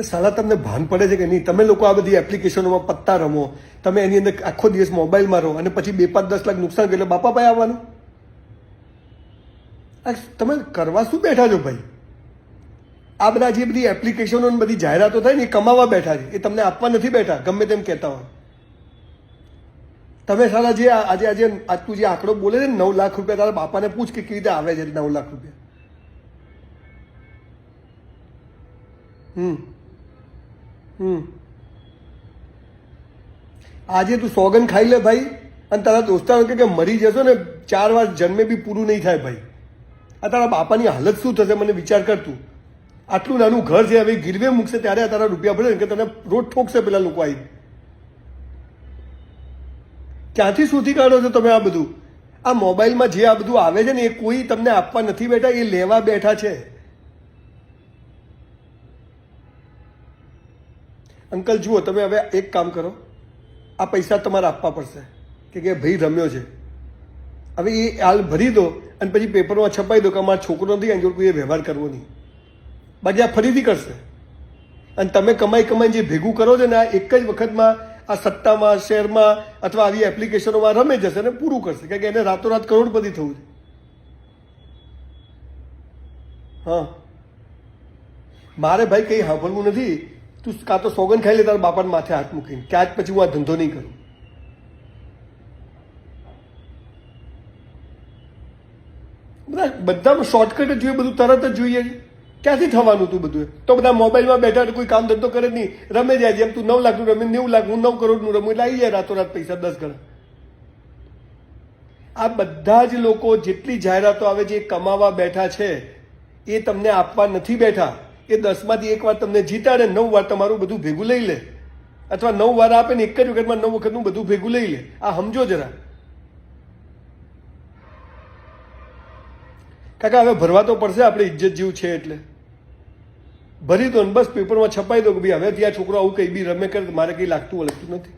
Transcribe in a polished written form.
સાલા તમને ભાન પડે છે કે નહીં? તમે લોકો આ બધી એપ્લિકેશનોમાં પત્તા રમો, તમે એની અંદર આખો દિવસ મોબાઈલમાં રહો અને પછી 2-5-10 લાખ નુકસાન કરે એટલે બાપા ભાઈ આવવાનું? તમે કરવા શું બેઠા છો ભાઈ? આ બધા જે બધી એપ્લિકેશનો બધી જાહેરાતો થાય ને એ કમાવા બેઠા છે, એ તમને આપવા નથી બેઠા ગમે તેમ કહેતા હોય. તમે સાલા જે આજે આજનું જે આંકડો બોલે છે ને 9 લાખ રૂપિયા, તારા બાપાને પૂછ કે કેવી રીતે આવે છે 9 લાખ રૂપિયા. આજે તું સોગન ખાઈ લે ભાઈ, અને તારા દોસ્તારો કે મરી જશો ને 4 વાર જન્મે બી પૂરું નહીં થાય ભાઈ. આ તારા બાપાની હાલત શું થશે મને વિચાર કર તું. આટલું નાનું ઘર છે, હવે ગીરવે મૂકશે ત્યારે આ તારા રૂપિયા ભરે કે તને રોજ ઠોકશે પેલા લોકો આવી. ક્યાંથી શોધી કાઢો છો તમે આ બધું? આ મોબાઈલમાં જે આ બધું આવે છે ને એ કોઈ તમને આપવા નથી બેઠા, એ લેવા બેઠા છે. અંકલ જુઓ, તમે હવે એક કામ કરો, આ પૈસા તમારે આપવા પડશે કે ભાઈ રમ્યો છે. હવે એ હાલ ભરી દો અને પછી પેપરમાં છપાઈ દો કે અમારા છોકરો નથી, એની જોડે કોઈ વ્યવહાર કરવો નહીં, બાકી આ ફરીથી કરશે. અને તમે કમાઈ જે ભેગું કરો છો ને આ એક જ વખતમાં આ સટ્ટામાં, શેરમાં અથવા આવી એપ્લિકેશનોમાં રમે જશે અને પૂરું કરશે, કારણ કે એને રાતોરાત કરોડપતિ થવું છે. હા, મારે ભાઈ કંઈ સાંભળવું નથી. તું કાં તો સોગન ખાઈ લે તારા બાપાને માથે હાથ મૂકીને કે આજ પછી હું આ ધંધો નહીં કરું. બધામાં શોર્ટકટ જ જોઈએ, બધું તરત જ જોઈએ. ક્યાંથી થવાનું તું બધું? તો બધા મોબાઈલમાં બેઠા કોઈ કામ ધંધો કરે જ નહીં, રમે જાય. જેમ તું 9 લાખનું રમે 90 લાખ, હું 9 કરોડનું રમું એટલે આવી જાય રાતોરાત પૈસા 10 ગણા. આ બધા જ લોકો જેટલી જાહેરાતો આવે છે એ કમાવા બેઠા છે, એ તમને આપવા નથી બેઠા. એ 10માંથી 1 વાર તમને જીતાડે, 9 વાર તમારું બધું ભેગું લઈ લે, અથવા 9 વાર આપે ને એક જ વખતમાં 9 વખતનું બધું ભેગું લઈ લે. આ સમજો જરા કાકા. હવે ભરવા તો પડશે, આપણે ઇજ્જત જેવું છે એટલે ભરી દો ને બસ. પેપરમાં છપાઈ દો કે ભાઈ હવે ત્યાં છોકરો આવું કંઈ બી રમે કરે, મારે કંઈ લાગતું વળગતું નથી.